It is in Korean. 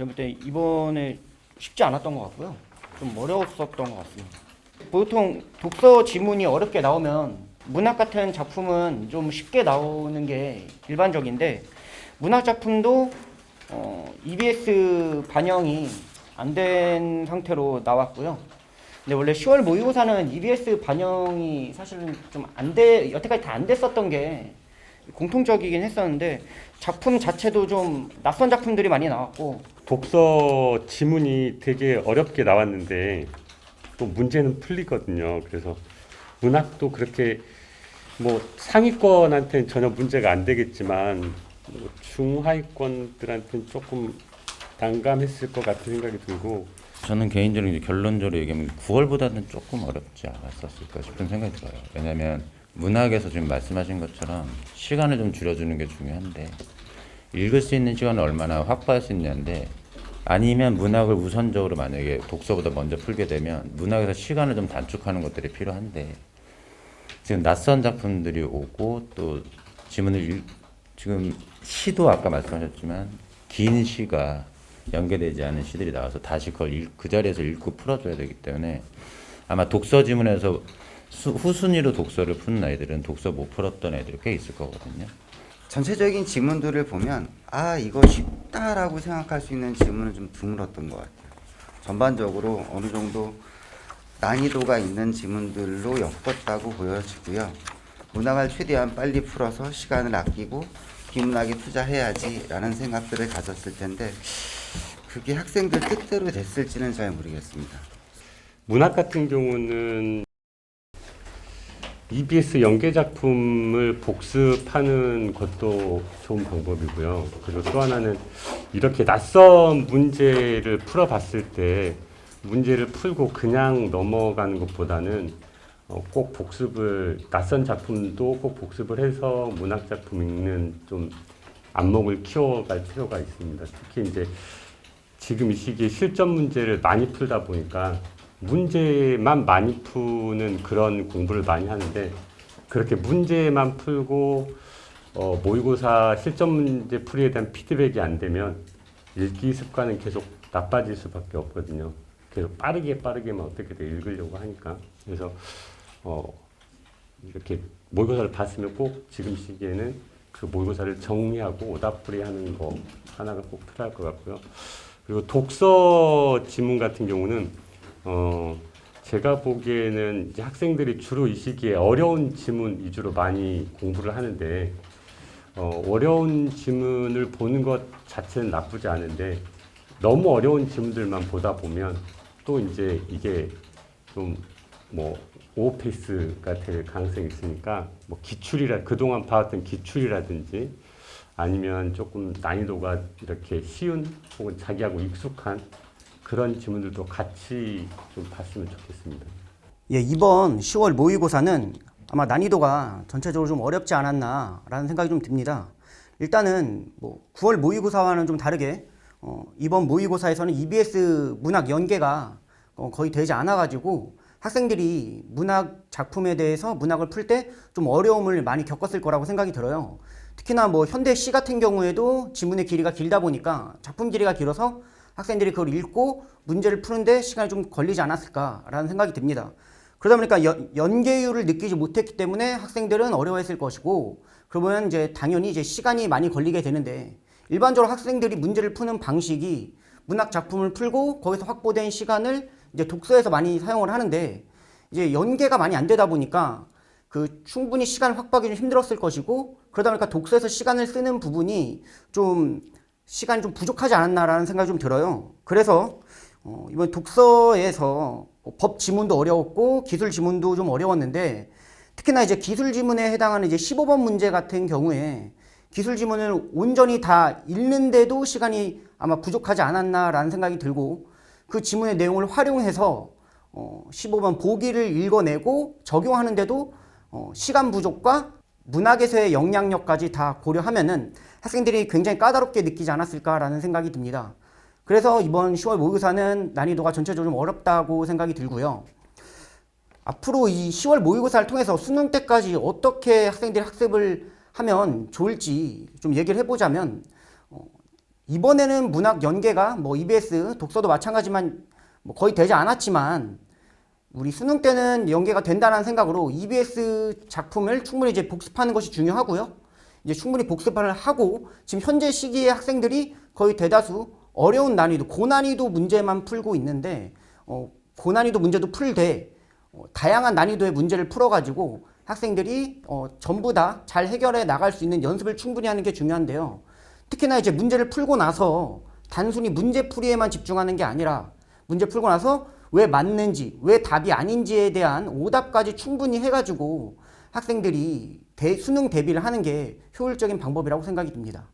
제가 볼 때 이번에 쉽지 않았던 것 같고요. 좀 어려웠었던 것 같습니다. 보통 독서 지문이 어렵게 나오면 문학 같은 작품은 좀 쉽게 나오는 게 일반적인데 문학 작품도 EBS 반영이 안 된 상태로 나왔고요. 근데 원래 10월 모의고사는 EBS 반영이 사실은 좀 여태까지 다 안 됐었던 게 공통적이긴 했었는데 작품 자체도 좀 낯선 작품들이 많이 나왔고 독서 지문이 되게 어렵게 나왔는데 또 문제는 풀리거든요. 그래서 문학도 그렇게 뭐 상위권한테는 전혀 문제가 안 되겠지만 뭐 중하위권들한테는 조금 난감했을 것 같은 생각이 들고 저는 개인적으로 이제 결론적으로 얘기하면 9월보다는 조금 어렵지 않았었을까 싶은 생각이 들어요. 왜냐하면 문학에서 지금 말씀하신 것처럼 시간을 좀 줄여주는 게 중요한데 읽을 수 있는 시간을 얼마나 확보할 수 있냐인데 아니면 문학을 우선적으로 만약에 독서보다 먼저 풀게 되면 문학에서 시간을 좀 단축하는 것들이 필요한데 지금 낯선 작품들이 오고 또 지금 시도 아까 말씀하셨지만 긴 시가 연계되지 않은 시들이 나와서 다시 그걸 그 자리에서 읽고 풀어줘야 되기 때문에 아마 독서 지문에서 후순위로 독서를 푸는 아이들은 독서 못 풀었던 애들이 꽤 있을 거거든요. 전체적인 지문들을 보면 이거 쉽다라고 생각할 수 있는 지문은 좀 드물었던 것 같아요. 전반적으로 어느 정도 난이도가 있는 지문들로 엮었다고 보여지고요. 문학을 최대한 빨리 풀어서 시간을 아끼고 비문학에 투자해야지 라는 생각들을 가졌을 텐데 그게 학생들 뜻대로 됐을지는 잘 모르겠습니다. 문학 같은 경우는 EBS 연계 작품을 복습하는 것도 좋은 방법이고요. 그리고 또 하나는 이렇게 낯선 문제를 풀어봤을 때 문제를 풀고 그냥 넘어가는 것보다는 꼭 낯선 작품도 꼭 복습을 해서 문학 작품 읽는 좀 안목을 키워갈 필요가 있습니다. 특히 이제 지금 이 시기에 실전 문제를 많이 풀다 보니까 문제만 많이 푸는 그런 공부를 많이 하는데 그렇게 문제만 풀고 모의고사 실전 문제 풀이에 대한 피드백이 안 되면 읽기 습관은 계속 나빠질 수밖에 없거든요. 계속 빠르게만 어떻게든 읽으려고 하니까. 그래서 이렇게 모의고사를 봤으면 꼭 지금 시기에는 그 모의고사를 정리하고 오답풀이 하는 거 하나가 꼭 필요할 것 같고요. 그리고 독서 지문 같은 경우는 제가 보기에는 이제 학생들이 주로 이 시기에 어려운 지문 위주로 많이 공부를 하는데 어려운 지문을 보는 것 자체는 나쁘지 않은데 너무 어려운 지문들만 보다 보면 또 이제 이게 좀 뭐 오버페이스가 될 가능성이 있으니까 뭐 그동안 봐왔던 기출이라든지 아니면 조금 난이도가 이렇게 쉬운 혹은 자기하고 익숙한 그런 지문들도 같이 좀 봤으면 좋겠습니다. 예, 이번 10월 모의고사는 아마 난이도가 전체적으로 좀 어렵지 않았나라는 생각이 좀 듭니다. 일단은 뭐 9월 모의고사와는 좀 다르게 이번 모의고사에서는 EBS 문학 연계가 거의 되지 않아가지고 학생들이 문학 작품에 대해서 문학을 풀 때 좀 어려움을 많이 겪었을 거라고 생각이 들어요. 특히나 뭐 현대 시 같은 경우에도 지문의 길이가 길다 보니까 작품 길이가 길어서 학생들이 그걸 읽고 문제를 푸는데 시간이 좀 걸리지 않았을까라는 생각이 듭니다. 그러다 보니까 연계율을 느끼지 못했기 때문에 학생들은 어려워했을 것이고 그러면 이제 당연히 이제 시간이 많이 걸리게 되는데 일반적으로 학생들이 문제를 푸는 방식이 문학 작품을 풀고 거기서 확보된 시간을 이제 독서에서 많이 사용을 하는데 이제 연계가 많이 안 되다 보니까 충분히 시간을 확보하기 좀 힘들었을 것이고 그러다 보니까 독서에서 시간을 쓰는 부분이 시간이 좀 부족하지 않았나라는 생각이 좀 들어요. 그래서 이번 독서에서 법 지문도 어려웠고 기술 지문도 좀 어려웠는데 특히나 이제 기술 지문에 해당하는 이제 15번 문제 같은 경우에 기술 지문을 온전히 다 읽는데도 시간이 아마 부족하지 않았나라는 생각이 들고 그 지문의 내용을 활용해서 15번 보기를 읽어내고 적용하는데도 시간 부족과 문학에서의 영향력까지 다 고려하면은 학생들이 굉장히 까다롭게 느끼지 않았을까라는 생각이 듭니다. 그래서 이번 10월 모의고사는 난이도가 전체적으로 좀 어렵다고 생각이 들고요. 앞으로 이 10월 모의고사를 통해서 수능 때까지 어떻게 학생들이 학습을 하면 좋을지 좀 얘기를 해보자면 이번에는 문학 연계가 뭐 EBS 독서도 마찬가지만 뭐 거의 되지 않았지만 우리 수능 때는 연계가 된다는 생각으로 EBS 작품을 충분히 이제 복습하는 것이 중요하고요. 이제 충분히 복습을 하고 지금 현재 시기에 학생들이 거의 대다수 어려운 난이도, 고난이도 문제만 풀고 있는데 고난이도 문제도 풀되 다양한 난이도의 문제를 풀어가지고 학생들이 전부 다 잘 해결해 나갈 수 있는 연습을 충분히 하는 게 중요한데요. 특히나 이제 문제를 풀고 나서 단순히 문제풀이에만 집중하는 게 아니라 문제 풀고 나서 왜 맞는지, 왜 답이 아닌지에 대한 오답까지 충분히 해가지고 학생들이 수능 대비를 하는 게 효율적인 방법이라고 생각이 듭니다.